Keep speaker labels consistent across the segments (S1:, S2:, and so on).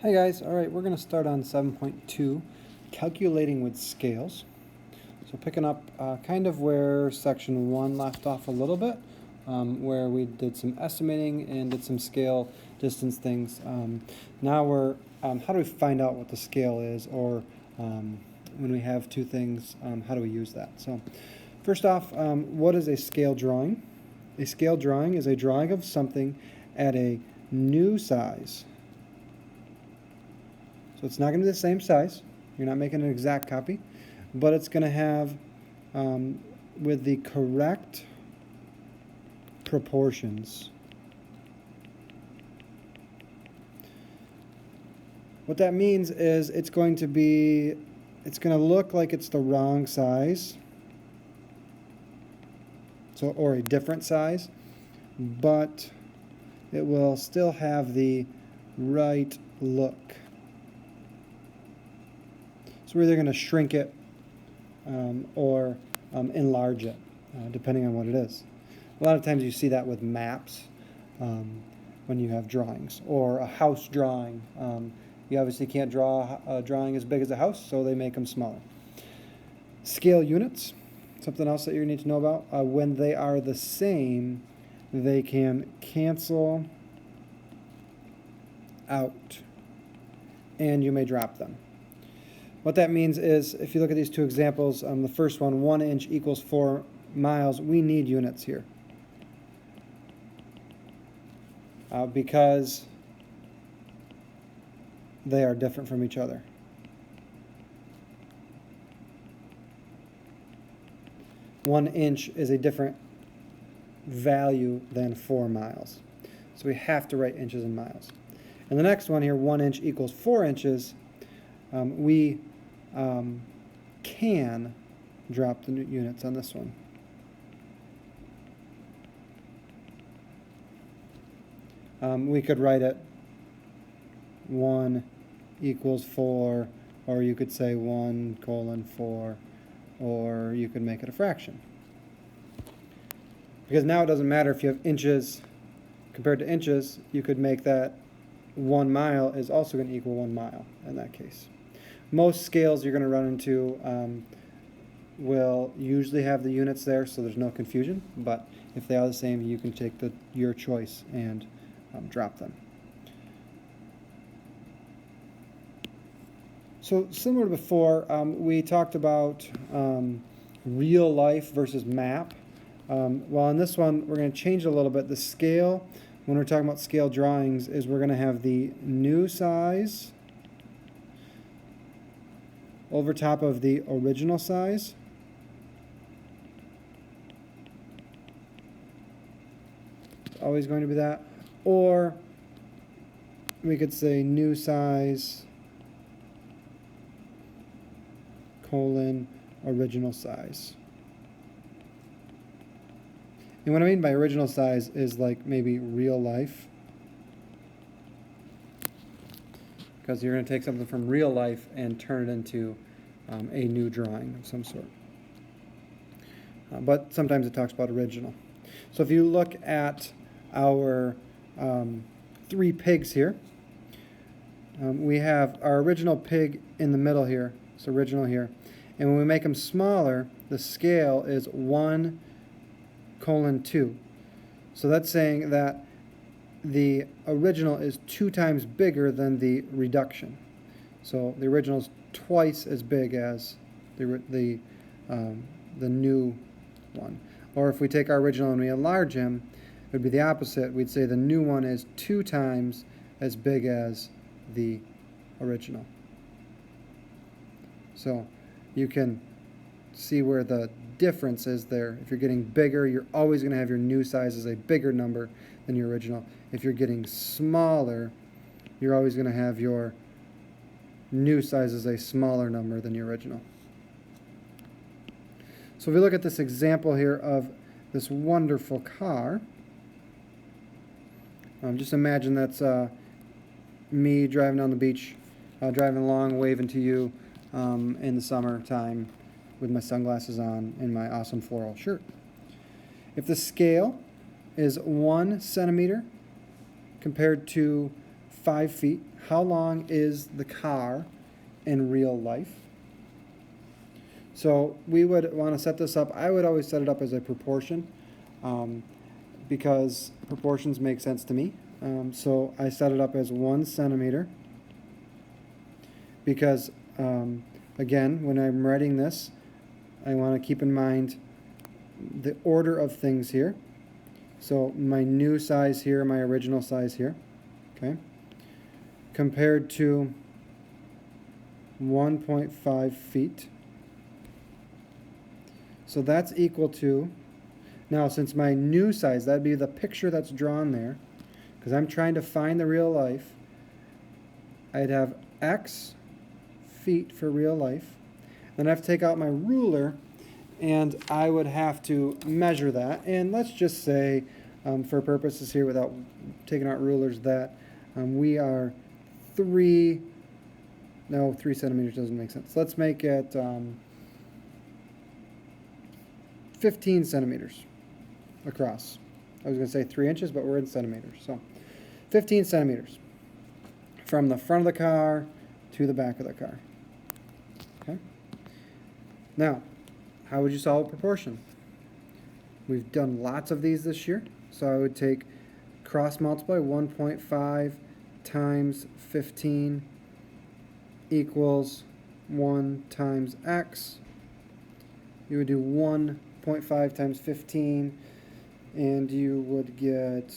S1: Hey guys, alright, we're going to start on 7.2, calculating with scales. So picking up kind of where section 1 left off a little bit, where we did some estimating and did some scale distance things. Now we're, how do we find out what the scale is, or when we have two things, how do we use that? So first off, what is a scale drawing? A scale drawing is a drawing of something at a new size. So it's not going to be the same size. You're not making an exact copy, but it's going to have, with the correct proportions. What that means is it's going to look like it's the wrong size, or a different size, but it will still have the right look. So we're either going to shrink it or enlarge it, depending on what it is. A lot of times you see that with maps when you have drawings, or a house drawing. You obviously can't draw a drawing as big as a house, so they make them smaller. Scale units, something else that you need to know about. When they are the same, they can cancel out, and you may drop them. What that means is, if you look at these two examples, the first one, 1 inch equals 4 miles, we need units here. Because they are different from each other. One inch is a different value than 4 miles. So we have to write inches and miles. And the next one here, 1 inch equals 4 inches, we can drop the units on this one. We could write it 1 equals 4, or you could say 1:4, or you could make it a fraction. Because now it doesn't matter if you have inches compared to inches, you could make that 1 mile is also going to equal 1 mile in that case. Most scales you're going to run into will usually have the units there, so there's no confusion. But if they are the same, you can take your choice and drop them. So similar to before, we talked about real life versus map. Well, in this one, we're going to change it a little bit. The scale, when we're talking about scale drawings, is we're going to have the new size over top of the original size. It's always going to be that. Or we could say new size colon original size. And what I mean by original size is like maybe real life. Because you're going to take something from real life and turn it into a new drawing of some sort. But sometimes it talks about original. So if you look at our 3 pigs here, we have our original pig in the middle here, so original here. And when we make them smaller, the scale is 1:2. So that's saying that the original is 2 times bigger than the reduction. So the original is twice as big as the new one. Or if we take our original and we enlarge him, it would be the opposite. We'd say the new one is 2 times as big as the original. So you can see where the difference is there. If you're getting bigger, you're always going to have your new size as a bigger number than your original. If you're getting smaller, you're always going to have your new size as a smaller number than your original. So if we look at this example here of this wonderful car, just imagine that's me driving down the beach, driving along, waving to you in the summertime with my sunglasses on and my awesome floral shirt. If the scale is 1 centimeter compared to 5 feet. How long is the car in real life? So we would want to set this up. I would always set it up as a proportion because proportions make sense to me. So I set it up as 1 centimeter because, again, when I'm writing this, I want to keep in mind the order of things here. So my new size here, my original size here, okay, compared to 1.5 feet. So that's equal to, now since my new size, that'd be the picture that's drawn there, because I'm trying to find the real life, I'd have X feet for real life. Then I have to take out my ruler, and I would have to measure that. And let's just say, for purposes here, without taking out rulers, that we are 3 centimeters doesn't make sense. Let's make it 15 centimeters across. I was going to say 3 inches, but we're in centimeters. So 15 centimeters from the front of the car to the back of the car. Okay. Now, how would you solve a proportion? We've done lots of these this year. So I would take cross multiply 1.5 times 15 equals 1 times x. You would do 1.5 times 15, and you would get,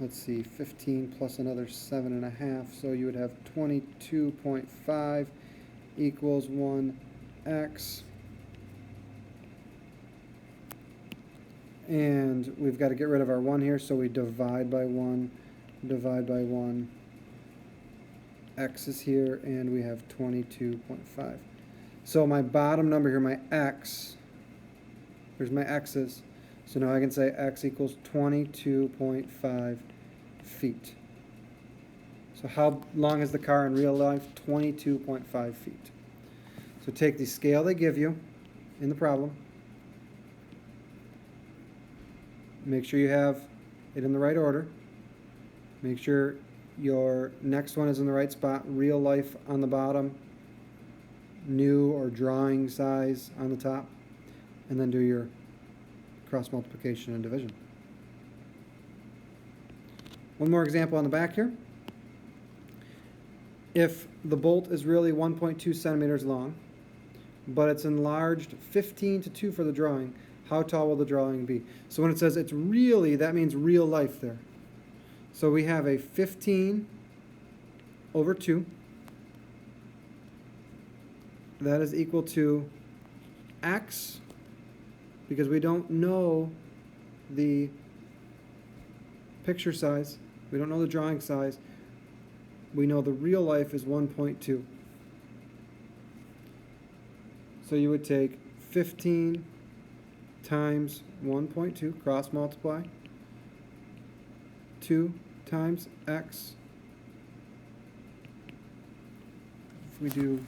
S1: let's see, 15 plus another 7.5, so you would have 22.5 equals 1x. And we've got to get rid of our 1 here, so we divide by 1, divide by 1. X is here, and we have 22.5. So my bottom number here, my x, here's my x's. So now I can say x equals 22.5 feet. So how long is the car in real life? 22.5 feet. So take the scale they give you in the problem. Make sure you have it in the right order. Make sure your next one is in the right spot. Real life on the bottom. New or drawing size on the top. And then do your cross multiplication and division. One more example on the back here. If the bolt is really 1.2 centimeters long, but it's enlarged 15 to 2 for the drawing, how tall will the drawing be? So when it says it's really, that means real life there. So we have a 15 over 2. That is equal to x, because we don't know the picture size. We don't know the drawing size. We know the real life is 1.2. So you would take 15 times 1.2, cross multiply, 2 times x. If we do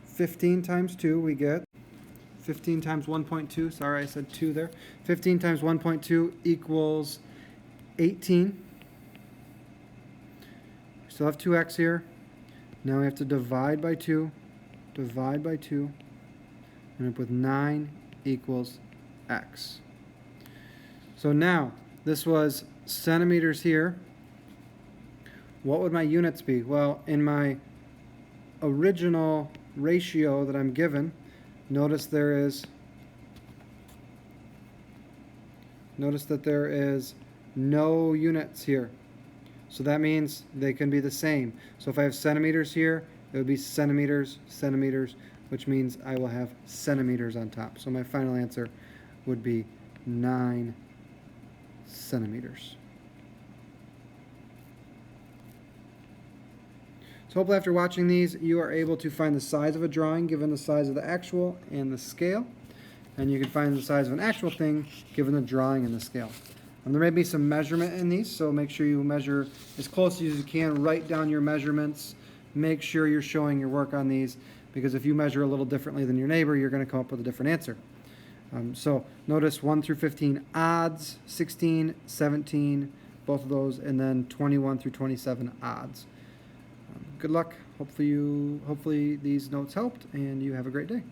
S1: 15 times 2, we get 15 times 1.2, sorry I said 2 there. 15 times 1.2 equals 18. We still have 2x here. Now we have to divide by 2, divide by 2, and up with 9 equals x. So now, this was centimeters here. What would my units be? Well, in my original ratio that I'm given, notice that there is no units here. So that means they can be the same. So if I have centimeters here, it would be centimeters, centimeters, which means I will have centimeters on top. So my final answer would be 9 centimeters. So hopefully after watching these, you are able to find the size of a drawing given the size of the actual and the scale. And you can find the size of an actual thing given the drawing and the scale. There may be some measurement in these, so make sure you measure as close as you can. Write down your measurements. Make sure you're showing your work on these, because if you measure a little differently than your neighbor, you're going to come up with a different answer. So notice 1 through 15 odds, 16, 17, both of those, and then 21 through 27 odds. Good luck. Hopefully these notes helped, and you have a great day.